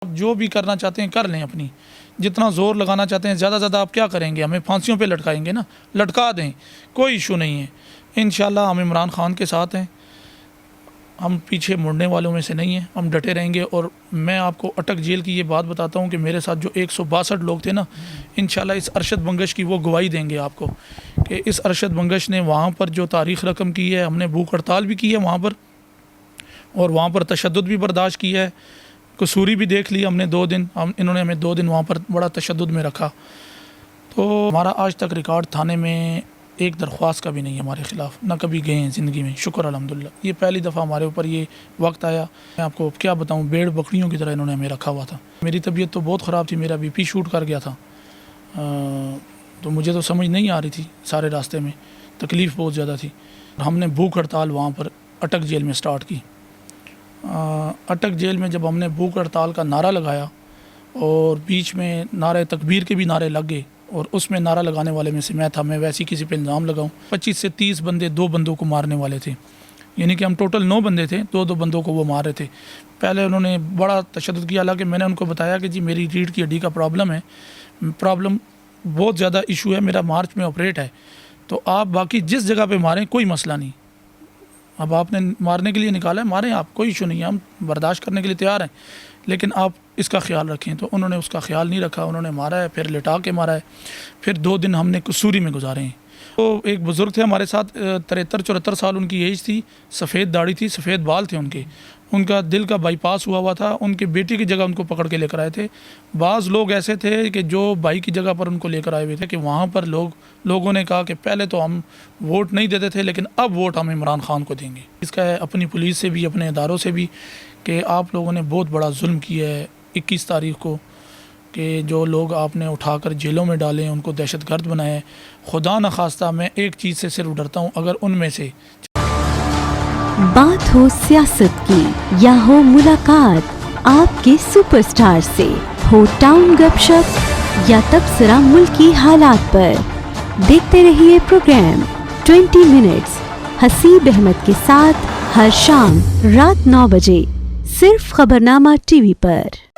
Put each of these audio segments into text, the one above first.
آپ جو بھی کرنا چاہتے ہیں کر لیں، اپنی جتنا زور لگانا چاہتے ہیں زیادہ زیادہ آپ کیا کریں گے؟ ہمیں پھانسیوں پہ لٹکائیں گے نا، لٹکا دیں، کوئی ایشو نہیں ہے۔ انشاءاللہ ہم عمران خان کے ساتھ ہیں، ہم پیچھے مڑنے والوں میں سے نہیں ہیں، ہم ڈٹے رہیں گے۔ اور میں آپ کو اٹک جیل کی یہ بات بتاتا ہوں کہ میرے ساتھ جو 162 لوگ تھے نا، انشاءاللہ اس ارشد بنگش کی وہ گواہی دیں گے آپ کو کہ اس ارشد بنگش نے وہاں پر جو تاریخ رقم کی ہے، ہم نے بھوک ہڑتال بھی کی ہے وہاں پر، اور وہاں پر تشدد بھی برداشت کیا ہے، قصوری بھی دیکھ لی ہم نے 2 دن، انہوں نے ہمیں 2 دن وہاں پر بڑا تشدد میں رکھا۔ تو ہمارا آج تک ریکارڈ تھانے میں ایک درخواست کا بھی نہیں ہے ہمارے خلاف، نہ کبھی گئے ہیں زندگی میں، شکر الحمدللہ۔ یہ پہلی دفعہ ہمارے اوپر یہ وقت آیا، میں آپ کو کیا بتاؤں، بھیڑ بکریوں کی طرح انہوں نے ہمیں رکھا ہوا تھا۔ میری طبیعت تو بہت خراب تھی، میرا بی پی شوٹ کر گیا تھا، تو مجھے تو سمجھ نہیں آ رہی تھی، سارے راستے میں تکلیف بہت زیادہ تھی۔ ہم نے بھوک ہڑتال وہاں پر اٹک جیل میں سٹارٹ کی۔ اٹک جیل میں جب ہم نے بھوک ہڑتال کا نعرہ لگایا اور بیچ میں نعرہ تکبیر کے بھی نعرے لگ گئے، اور اس میں نعرہ لگانے والے میں سے میں تھا، میں ویسی کسی پہ الزام لگاؤں۔ 25 سے 30 بندے 2 بندوں کو مارنے والے تھے، یعنی کہ ہم ٹوٹل 9 بندے تھے، 2 بندوں کو وہ مار رہے تھے۔ پہلے انہوں نے بڑا تشدد کیا، حالانکہ میں نے ان کو بتایا کہ جی میری ریڑھ کی ہڈی کا پرابلم ہے، پرابلم بہت زیادہ ایشو ہے، میرا مارچ میں آپریٹ ہے، تو آپ باقی جس جگہ پہ ماریں کوئی مسئلہ نہیں، اب آپ نے مارنے کے لیے نکالا ہے ماریں آپ، کوئی ایشو نہیں ہے، ہم برداشت کرنے کے لیے تیار ہیں، لیکن آپ اس کا خیال رکھیں۔ تو انہوں نے اس کا خیال نہیں رکھا، انہوں نے مارا ہے، پھر لٹا کے مارا ہے، پھر 2 دن ہم نے قصوری میں گزارے ہیں۔ تو ایک بزرگ تھے ہمارے ساتھ، 73-74 سال ان کی ایج تھی، سفید داڑھی تھی، سفید بال تھے ان کا دل کا بائی پاس ہوا تھا، ان کے بیٹی کی جگہ ان کو پکڑ کے لے کر آئے تھے۔ بعض لوگ ایسے تھے کہ جو بھائی کی جگہ پر ان کو لے کر آئے ہوئے تھے، کہ وہاں پر لوگوں نے کہا کہ پہلے تو ہم ووٹ نہیں دیتے تھے لیکن اب ووٹ ہم عمران خان کو دیں گے۔ اس کا ہے اپنی پولیس سے بھی، اپنے اداروں سے بھی، کہ آپ لوگوں نے بہت بڑا ظلم کیا ہے 21 تاریخ کو، کہ جو لوگ آپ نے اٹھا کر جیلوں میں ڈالے ہیں، ان کو دہشت گرد بنایا ہے۔ خدا نخواستہ میں ایک چیز سے صرف ڈرتا ہوں، اگر ان میں سے بات ہو سیاست کی یا ہو ملاقات آپ کے سپر سٹار سے، ہو ٹاؤن گپ شپ یا تبصرہ ملکی حالات پر، دیکھتے رہیے پروگرام 20 منٹس حسیب احمد کے ساتھ، ہر شام رات 9 بجے صرف خبرنامہ ٹی وی پر۔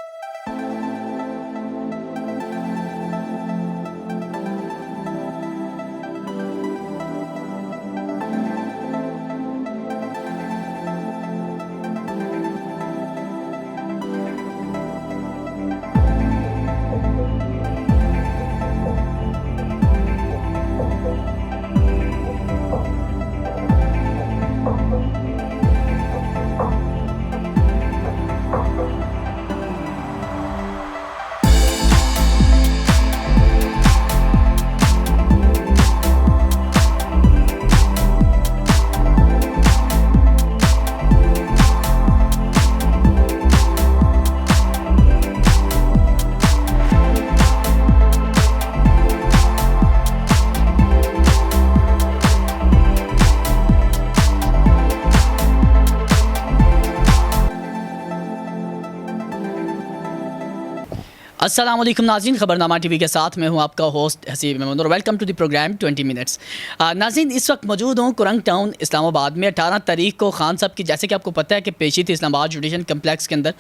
السلام علیکم ناظرین، خبرنامہ ٹی وی کے ساتھ میں ہوں آپ کا ہوسٹ حسیب احمد، اور welcome to the program 20 minutes. ناظرین، اس وقت موجود ہوں کرنگ ٹاؤن اسلام آباد میں۔ 18 تاریخ کو خان صاحب کی، جیسے کہ آپ کو پتہ ہے کہ پیشی تھی اسلام آباد جوڈیشل کمپلیکس کے اندر،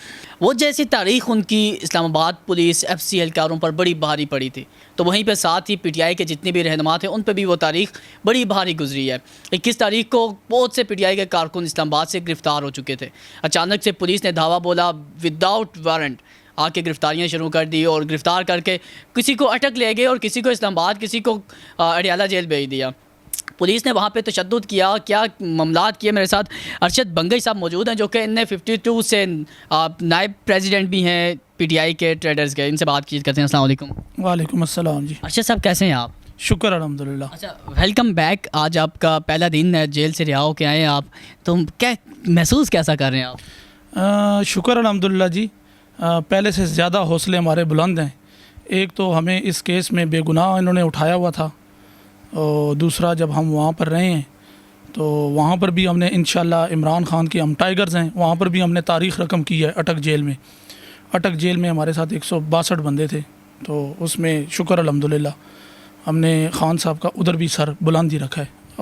وہ جیسی تاریخ ان کی اسلام آباد پولیس ایف سی اہلکاروں پر بڑی بھاری پڑی تھی، تو وہیں پہ ساتھ ہی پی ٹی آئی کے جتنے بھی رہنما تھے ان پہ بھی وہ تاریخ بڑی بھاری گزری ہے۔ 21 تاریخ کو بہت سے پی ٹی آئی کے کارکن اسلام آباد سے گرفتار ہو چکے تھے۔ اچانک سے پولیس نے دھاوا بولا، وداؤٹ وارنٹ آ کے گرفتاریاں شروع کر دی، اور گرفتار کر کے کسی کو اٹک لے گئے اور کسی کو اسلام آباد، کسی کو اڈیالہ جیل بھیج دیا۔ پولیس نے وہاں پہ تشدد کیا، کیا معاملات کیے۔ میرے ساتھ ارشد بنگش صاحب موجود ہیں، جو کہ ان نے 52 سے نائب پریزیڈنٹ بھی ہیں پی ٹی آئی کے ٹریڈرز کے، ان سے بات چیت کرتے ہیں۔ السلام علیکم۔ وعلیکم السلام جی۔ ارشد صاحب کیسے ہیں آپ؟ شکر الحمدللہ۔ اچھا، ویلکم بیک۔ آج آپ کا پہلا دن ہے، جیل سے رہا ہو کے آئے ہیں آپ، تو کیا محسوس کیسا کر رہے ہیں آپ؟ شکر الحمدللہ جی، پہلے سے زیادہ حوصلے ہمارے بلند ہیں۔ ایک تو ہمیں اس کیس میں بے گناہ انہوں نے اٹھایا ہوا تھا، اور دوسرا جب ہم وہاں پر رہے ہیں تو وہاں پر بھی ہم نے انشاءاللہ عمران خان کی، ہم ٹائیگرز ہیں، وہاں پر بھی ہم نے تاریخ رقم کی ہے۔ اٹک جیل میں ہمارے ساتھ 162 بندے تھے، تو اس میں شکر الحمدللہ ہم نے خان صاحب کا ادھر بھی سر بلند ہی رکھا ہے،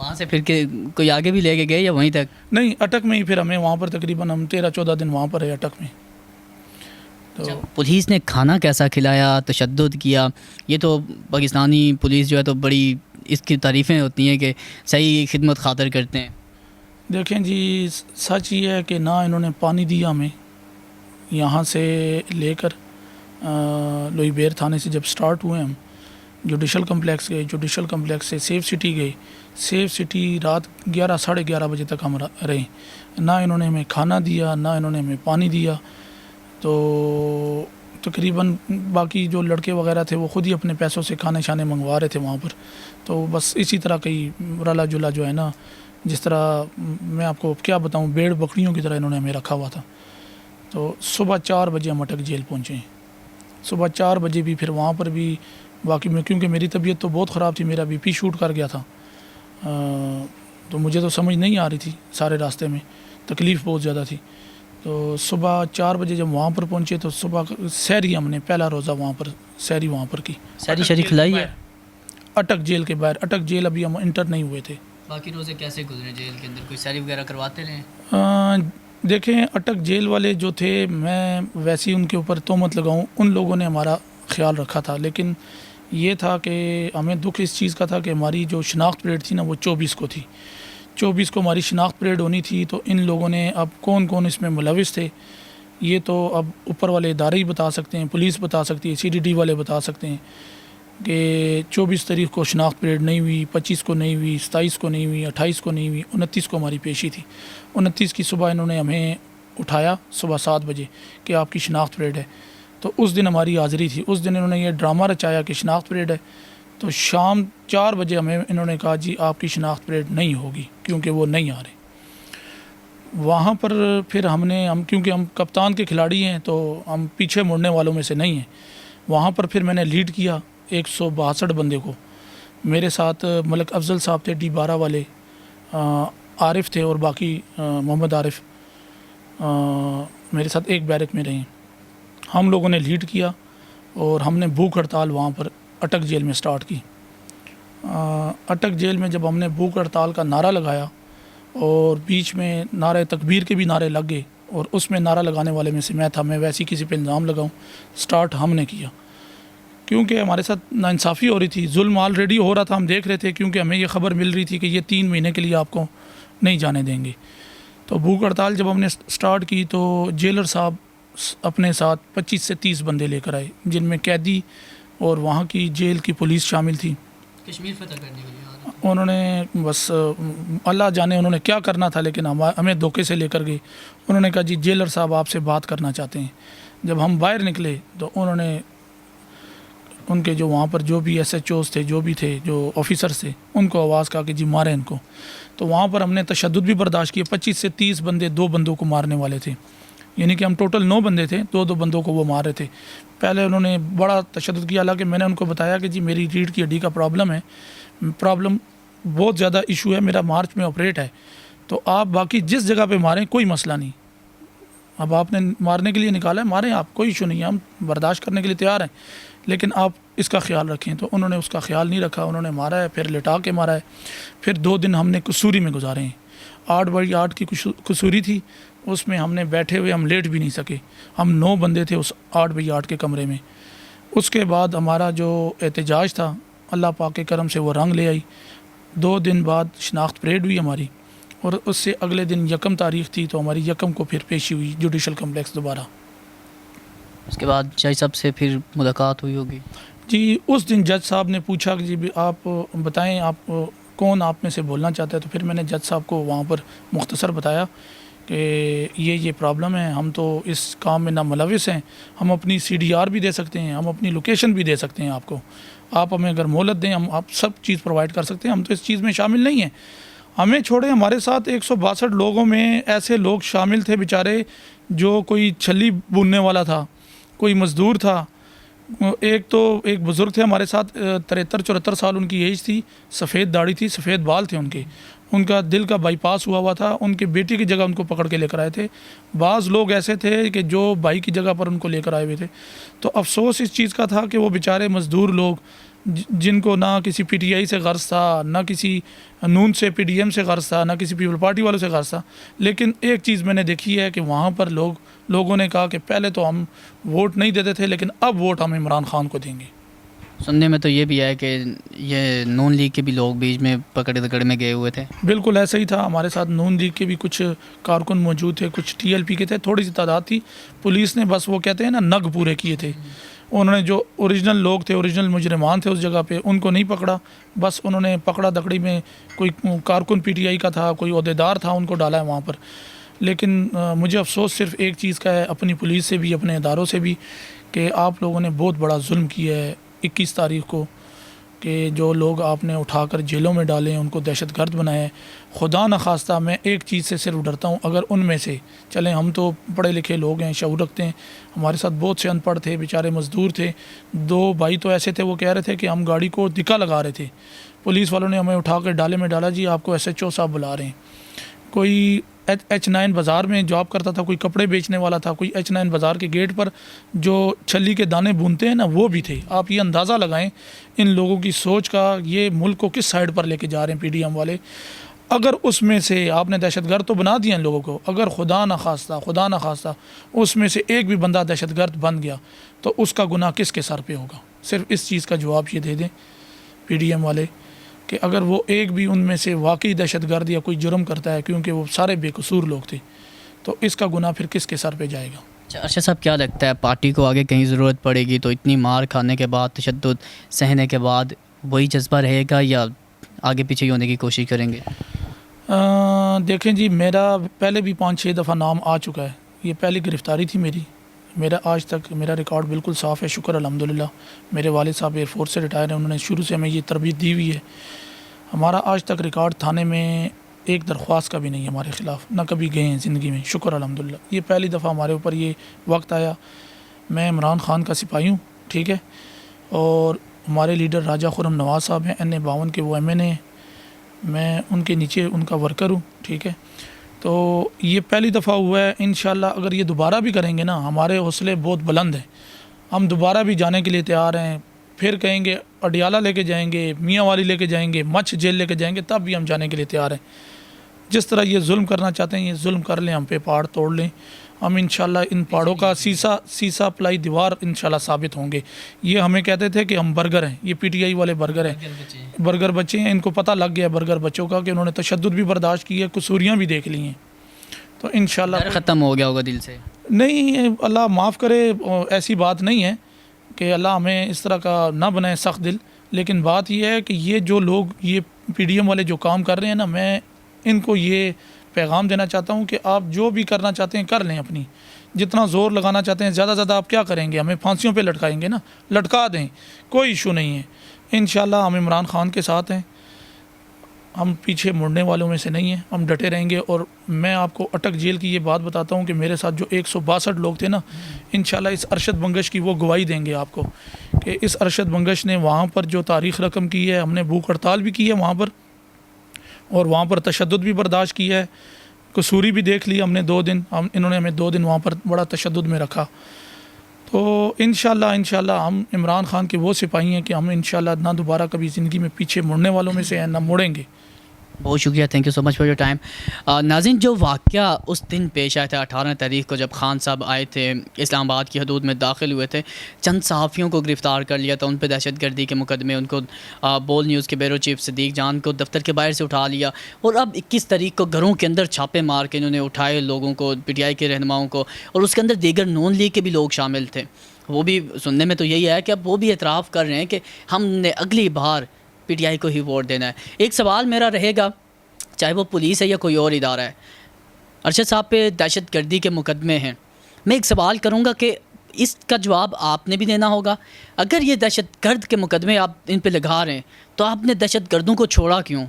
وہاں سے پھر کے کوئی آگے بھی لے کے گئے یا وہیں تک؟ نہیں، اٹک میں ہی پھر ہمیں وہاں پر تقریباً ہم 13-14 دن وہاں پر ہے اٹک میں. تو پولیس نے کھانا کیسا کھلایا، تشدد کیا؟ یہ تو پاکستانی پولیس جو ہے تو بڑی اس کی تعریفیں ہوتی ہیں کہ صحیح خدمت خاطر کرتے ہیں. دیکھیں جی، سچ یہ ہے کہ نہ انہوں نے پانی دیا ہمیں. یہاں سے لے کر لوئی بیر تھانے سے جب سٹارٹ ہوئے ہم جوڈیشل کمپلیکس گئے، جوڈیشل کمپلیکس سے سیف سٹی گئے. سیف سٹی رات 11-11:30 بجے تک ہم رہے. نہ انہوں نے ہمیں کھانا دیا، نہ انہوں نے ہمیں پانی دیا. تو تقریباً باقی جو لڑکے وغیرہ تھے وہ خود ہی اپنے پیسوں سے کھانے شانے منگوا رہے تھے وہاں پر. تو بس اسی طرح کئی رلا جلا جو ہے نا، جس طرح میں آپ کو کیا بتاؤں، بھیڑ بکریوں کی طرح انہوں نے ہمیں رکھا ہوا تھا. تو صبح 4 بجے ہم اٹک جیل پہنچے ہیں. صبح 4 بجے بھی پھر وہاں پر بھی باقی میں، کیونکہ میری طبیعت تو بہت خراب تھی، میرا BP شوٹ کر گیا تھا. تو مجھے تو سمجھ نہیں آ رہی تھی، سارے راستے میں تکلیف بہت زیادہ تھی. تو صبح 4 بجے جب وہاں پر پہنچے تو صبح سحری ہم نے پہلا روزہ وہاں پر سحری وہاں پر کی. ساری شریک کھلائی ہے اٹک جیل کے باہر. اٹک جیل ابھی ہم انٹر نہیں ہوئے تھے. باقی روزے کیسے گزرے جیل کے اندر؟ کوئی سحری وغیرہ کرواتے رہے؟ دیکھیں، اٹک جیل والے جو تھے، میں ویسے ہی ان کے اوپر تہمت لگاؤں، ان لوگوں نے ہمارا خیال رکھا تھا. لیکن یہ تھا کہ ہمیں دکھ اس چیز کا تھا کہ ہماری جو شناخت پریڈ تھی نا وہ 24 کو تھی. 24 کو ہماری شناخت پریڈ ہونی تھی. تو ان لوگوں نے اب کون کون اس میں ملوث تھے یہ تو اب اوپر والے ادارے ہی بتا سکتے ہیں، پولیس بتا سکتی ہے، CDD والے بتا سکتے ہیں کہ 24 تاریخ کو شناخت پریڈ نہیں ہوئی، 25 کو نہیں ہوئی، 27 کو نہیں ہوئی، 28 کو نہیں ہوئی، 29 کو ہماری پیشی تھی. 29 کی صبح انہوں نے ہمیں اٹھایا صبح 7 بجے کہ آپ کی شناخت پریڈ ہے. تو اس دن ہماری حاضری تھی. اس دن انہوں نے یہ ڈرامہ رچایا کہ شناخت پریڈ ہے. تو شام 4 بجے ہمیں انہوں نے کہا جی آپ کی شناخت پریڈ نہیں ہوگی کیونکہ وہ نہیں آ رہے. وہاں پر پھر ہم کیونکہ ہم کپتان کے کھلاڑی ہیں تو ہم پیچھے مڑنے والوں میں سے نہیں ہیں. وہاں پر پھر میں نے لیڈ کیا 162 بندے کو. میرے ساتھ ملک افضل صاحب تھے D12 والے، عارف تھے اور باقی محمد عارف میرے ساتھ ایک بیرک میں رہے. ہم لوگوں نے لیڈ کیا اور ہم نے بھوک ہڑتال وہاں پر اٹک جیل میں سٹارٹ کی. اٹک جیل میں جب ہم نے بھوک ہڑتال کا نعرہ لگایا اور بیچ میں نعرہ تکبیر کے بھی نعرے لگ گئے اور اس میں نعرہ لگانے والے میں سے میں تھا. میں ویسی کسی پہ الزام لگاؤں، سٹارٹ ہم نے کیا کیونکہ ہمارے ساتھ ناانصافی ہو رہی تھی، ظلم آلریڈی ہو رہا تھا. ہم دیکھ رہے تھے کیونکہ ہمیں یہ خبر مل رہی تھی کہ یہ 3 مہینے کے لیے آپ کو نہیں جانے دیں گے. تو بھوک ہڑتال جب ہم نے سٹارٹ کی تو جیلر صاحب اپنے ساتھ 25 سے 30 بندے لے کر آئے جن میں قیدی اور وہاں کی جیل کی پولیس شامل تھی. کشمیر فتح کرنے کے لیے انہوں نے بس اللہ جانے انہوں نے کیا کرنا تھا، لیکن ہمیں دھوکے سے لے کر گئے. انہوں نے کہا جی جیلر صاحب آپ سے بات کرنا چاہتے ہیں. جب ہم باہر نکلے تو انہوں نے ان کے جو وہاں پر جو بھی SHOs تھے، جو بھی تھے، جو آفیسرز تھے، ان کو آواز کہا کہ جی ماریں ان کو. تو وہاں پر ہم نے تشدد بھی برداشت کیے. 25 سے 30 بندے 2 بندوں کو مارنے والے تھے، یعنی کہ ہم ٹوٹل 9 بندے تھے، 2 بندوں کو وہ مار رہے تھے. پہلے انہوں نے بڑا تشدد کیا، حالانکہ میں نے ان کو بتایا کہ جی میری ریڑھ کی ہڈی کا پرابلم ہے، پرابلم بہت زیادہ ایشو ہے، میرا مارچ میں آپریٹ ہے. تو آپ باقی جس جگہ پہ ماریں کوئی مسئلہ نہیں. اب آپ نے مارنے کے لیے نکالا ہے، ماریں آپ، کوئی ایشو نہیں ہے، ہم برداشت کرنے کے لیے تیار ہیں، لیکن آپ اس کا خیال رکھیں. تو انہوں نے اس کا خیال نہیں رکھا، انہوں نے مارا ہے، پھر لٹا کے مارا ہے. پھر 2 دن ہم نے قصوری میں گزارے ہیں. 8x8 کی قصوری تھی، اس میں ہم نے بیٹھے ہوئے ہم لیٹ بھی نہیں سکے. ہم 9 بندے تھے اس 8x8 کے کمرے میں. اس کے بعد ہمارا جو احتجاج تھا اللہ پاک کے کرم سے وہ رنگ لے آئی. 2 دن بعد شناخت پریڈ ہوئی ہماری اور اس سے اگلے دن 1 تاریخ تھی تو ہماری 1 کو پھر پیشی ہوئی جوڈیشل کمپلیکس دوبارہ. اس کے بعد جج صاحب سے پھر ملاقات ہوئی ہوگی؟ جی اس دن جج صاحب نے پوچھا کہ جی آپ بتائیں آپ کون آپ میں سے بولنا چاہتا ہے. تو پھر میں نے جج صاحب کو وہاں پر مختصر بتایا کہ یہ پرابلم ہے، ہم تو اس کام میں نہ ملوث ہیں، ہم اپنی CDR بھی دے سکتے ہیں، ہم اپنی لوکیشن بھی دے سکتے ہیں آپ کو، آپ ہمیں اگر مہلت دیں ہم آپ سب چیز پرووائڈ کر سکتے ہیں، ہم تو اس چیز میں شامل نہیں ہیں. ہمیں چھوڑیں، ہمارے ساتھ 162 لوگوں میں ایسے لوگ شامل تھے بیچارے جو کوئی چھلی بوننے والا تھا، کوئی مزدور تھا. ایک بزرگ تھے ہمارے ساتھ 73-74 سال ان کی ایج تھی، سفید داڑھی تھی، سفید بال تھے ان کے. ان کا دل کا بائی پاس ہوا تھا، ان کے بیٹی کی جگہ ان کو پکڑ کے لے کر آئے تھے۔ بعض لوگ ایسے تھے کہ جو بھائی کی جگہ پر ان کو لے کر آئے ہوئے تھے۔ تو افسوس اس چیز کا تھا کہ وہ بیچارے مزدور لوگ جن کو نہ کسی پی ٹی آئی سے غرض تھا، نہ کسی نون سے پی ڈی ایم سے غرض تھا، نہ کسی پیپل پارٹی والوں سے غرض تھا، لیکن ایک چیز میں نے دیکھی ہے کہ وہاں پر لوگوں نے کہا کہ پہلے تو ہم ووٹ نہیں دیتے تھے لیکن اب ووٹ ہم عمران خان کو دیں گے۔ سننے میں تو یہ بھی ہے کہ یہ نون لیگ کے بھی لوگ بیچ میں پکڑے دکڑ میں گئے ہوئے تھے۔ بالکل ایسا ہی تھا، ہمارے ساتھ نون لیگ کے بھی کچھ کارکن موجود تھے، کچھ ٹی ایل پی کے تھے، تھوڑی سی تعداد تھی۔ پولیس نے بس وہ کہتے ہیں نا نگ پورے کیے تھے، انہوں نے جو اوریجنل لوگ تھے، اوریجنل مجرمان تھے اس جگہ پہ، ان کو نہیں پکڑا، بس انہوں نے پکڑا دکڑی میں کوئی کارکن پی ٹی آئی کا تھا، کوئی عہدیدار تھا، ان کو ڈالا ہے وہاں پر۔ لیکن مجھے افسوس صرف ایک چیز کا ہے، اپنی پولیس سے بھی، اپنے اداروں سے بھی، کہ آپ لوگوں نے بہت بڑا ظلم کیا ہے 21 تاریخ کو، کہ جو لوگ آپ نے اٹھا کر جیلوں میں ڈالے ہیں، ان کو دہشت گرد بنایا ہے۔ خدا نخواستہ میں ایک چیز سے صرف ڈرتا ہوں، اگر ان میں سے، چلیں ہم تو پڑھے لکھے لوگ ہیں، شعور رکھتے ہیں، ہمارے ساتھ بہت سے ان پڑھ تھے، بیچارے مزدور تھے، 2 بھائی تو ایسے تھے وہ کہہ رہے تھے کہ ہم گاڑی کو دھکا لگا رہے تھے، پولیس والوں نے ہمیں اٹھا کر ڈالے میں ڈالا، جی آپ کو ایس ایچ او صاحب بلا رہے ہیں۔ کوئی H9 بازار میں جاب کرتا تھا، کوئی کپڑے بیچنے والا تھا، کوئی H9 بازار کے گیٹ پر جو چھلی کے دانے بونتے ہیں نا وہ بھی تھے۔ آپ یہ اندازہ لگائیں ان لوگوں کی سوچ کا، یہ ملک کو کس سائڈ پر لے کے جا رہے ہیں پی ڈی ایم والے۔ اگر اس میں سے آپ نے دہشت گرد تو بنا دیا ان لوگوں کو، اگر خدا نخواستہ اس میں سے ایک بھی بندہ دہشت گرد بن گیا تو اس کا گناہ کس کے سر پہ ہوگا؟ صرف اس چیز کا جواب یہ دے دیں پی ڈی ایم والے کہ اگر وہ ایک بھی ان میں سے واقعی دہشت گرد یا کوئی جرم کرتا ہے، کیونکہ وہ سارے بے قصور لوگ تھے، تو اس کا گناہ پھر کس کے سر پہ جائے گا؟ ارشد صاحب کیا لگتا ہے پارٹی کو آگے کہیں ضرورت پڑے گی تو اتنی مار کھانے کے بعد، تشدد سہنے کے بعد وہی جذبہ رہے گا یا آگے پیچھے ہی ہونے کی کوشش کریں گے؟ دیکھیں جی، میرا پہلے بھی 5-6 دفعہ نام آ چکا ہے، یہ پہلی گرفتاری تھی میرا آج تک میرا ریکارڈ بالکل صاف ہے، شکر الحمدللہ۔ میرے والد صاحب ایئر فورس سے ریٹائر ہیں، انہوں نے شروع سے ہمیں یہ تربیت دی ہوئی ہے۔ ہمارا آج تک ریکارڈ تھانے میں ایک درخواست کا بھی نہیں ہے ہمارے خلاف، نہ کبھی گئے ہیں زندگی میں، شکر الحمدللہ۔ یہ پہلی دفعہ ہمارے اوپر یہ وقت آیا۔ میں عمران خان کا سپاہی ہوں، ٹھیک ہے، اور ہمارے لیڈر راجہ خرم نواز صاحب ہیں NA52 کے، وہ MNA ہیں، میں ان کے نیچے ان کا ورکر ہوں، ٹھیک ہے۔ تو یہ پہلی دفعہ ہوا ہے، انشاءاللہ اگر یہ دوبارہ بھی کریں گے نا، ہمارے حوصلے بہت بلند ہیں، ہم دوبارہ بھی جانے کے لیے تیار ہیں۔ پھر کہیں گے اڈیالہ لے کے جائیں گے، میاں والی لے کے جائیں گے، مچھ جیل لے کے جائیں گے، تب بھی ہم جانے کے لیے تیار ہیں۔ جس طرح یہ ظلم کرنا چاہتے ہیں یہ ظلم کر لیں، ہم پہ پہاڑ توڑ لیں، ہم انشاءاللہ ان پہاڑوں کا سیسا پلائی دیوار انشاءاللہ ثابت ہوں گے۔ یہ ہمیں کہتے تھے کہ ہم برگر ہیں، یہ پی ٹی آئی والے برگر ہیں، برگر بچے ہیں، ان کو پتہ لگ گیا برگر بچوں کا کہ انہوں نے تشدد بھی برداشت کی ہے، قصوریاں بھی دیکھ لی ہیں، تو انشاءاللہ ختم ہو گیا ہوگا دل سے؟ نہیں، اللہ معاف کرے، ایسی بات نہیں ہے کہ اللہ ہمیں اس طرح کا نہ بنائے سخت دل، لیکن بات یہ ہے کہ یہ جو لوگ یہ پی ڈی ایم والے جو کام کر رہے ہیں نا، میں ان کو یہ پیغام دینا چاہتا ہوں کہ آپ جو بھی کرنا چاہتے ہیں کر لیں، اپنی جتنا زور لگانا چاہتے ہیں، زیادہ زیادہ آپ کیا کریں گے؟ ہمیں پھانسیوں پہ لٹکائیں گے نا، لٹکا دیں، کوئی ایشو نہیں ہے۔ انشاءاللہ ہم عمران خان کے ساتھ ہیں، ہم پیچھے مڑنے والوں میں سے نہیں ہیں، ہم ڈٹے رہیں گے۔ اور میں آپ کو اٹک جیل کی یہ بات بتاتا ہوں کہ میرے ساتھ جو 162 لوگ تھے نا، انشاءاللہ اس ارشد بنگش کی وہ گواہی دیں گے آپ کو کہ اس ارشد بنگش نے وہاں پر جو تاریخ رقم کی ہے، ہم نے بھوک ہڑتال بھی کی ہے وہاں پر، اور وہاں پر تشدد بھی برداشت کیا ہے، قصوری بھی دیکھ لی ہم نے 2 دن، انہوں نے ہمیں 2 دن وہاں پر بڑا تشدد میں رکھا۔ تو انشاءاللہ ہم عمران خان کے وہ سپاہی ہیں کہ ہم انشاءاللہ نہ دوبارہ کبھی زندگی میں پیچھے مڑنے والوں میں سے ہیں، نہ مڑیں گے۔ بہت شکریہ، thank you so much for your time. ناظرین، جو واقعہ اس دن پیش آیا تھا 18 تاریخ کو، جب خان صاحب آئے تھے اسلام آباد کی حدود میں داخل ہوئے تھے، چند صحافیوں کو گرفتار کر لیا تھا، ان پہ دہشت گردی کے مقدمے، ان کو بول نیوز کے بیورو چیف صدیق جان کو دفتر کے باہر سے اٹھا لیا، اور اب 21 تاریخ کو گھروں کے اندر چھاپے مار کے انہوں نے اٹھائے لوگوں کو، پی ٹی آئی کے رہنماؤں کو، اور اس کے اندر دیگر نون لیگ کے بھی لوگ شامل تھے۔ وہ بھی سننے میں تو یہی ہے کہ اب وہ بھی اعتراف کر رہے ہیں کہ ہم نے اگلی بار پی ٹی آئی کو ہی ووٹ دینا ہے۔ ایک سوال میرا رہے گا، چاہے وہ پولیس ہے یا کوئی اور ادارہ ہے، ارشد صاحب پہ دہشت گردی کے مقدمے ہیں، میں ایک سوال کروں گا کہ اس کا جواب آپ نے بھی دینا ہوگا۔ اگر یہ دہشت گرد کے مقدمے آپ ان پہ لگا رہے ہیں تو آپ نے دہشت گردوں کو چھوڑا کیوں؟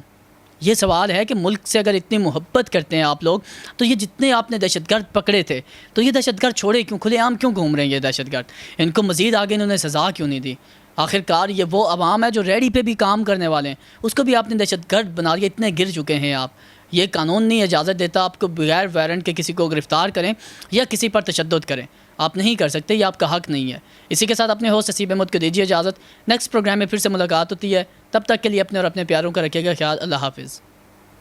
یہ سوال ہے کہ ملک سے اگر اتنی محبت کرتے ہیں آپ لوگ تو یہ جتنے آپ نے دہشت گرد پکڑے تھے تو یہ دہشت گرد چھوڑے کیوں؟ کھلے عام کیوں گھوم رہے ہیں یہ دہشت گرد؟ ان کو مزید آگے انہوں نے سزا کیوں نہیں دی؟ آخر کار یہ وہ عوام ہے جو ریڈی پہ بھی کام کرنے والے ہیں، اس کو بھی آپ نے دہشت گرد بنا دیا، اتنے گر چکے ہیں آپ. یہ قانون نہیں اجازت دیتا آپ کو بغیر وارنٹ کے کسی کو گرفتار کریں یا کسی پر تشدد کریں. آپ نہیں کر سکتے، یہ آپ کا حق نہیں ہے. اسی کے ساتھ اپنے ہوسٹ حسیب احمد کو دیجیے اجازت. نیکسٹ پروگرام میں پھر سے ملاقات ہوتی ہے، تب تک کے لیے اپنے اور اپنے پیاروں کا رکھیے گا خیال. اللہ حافظ.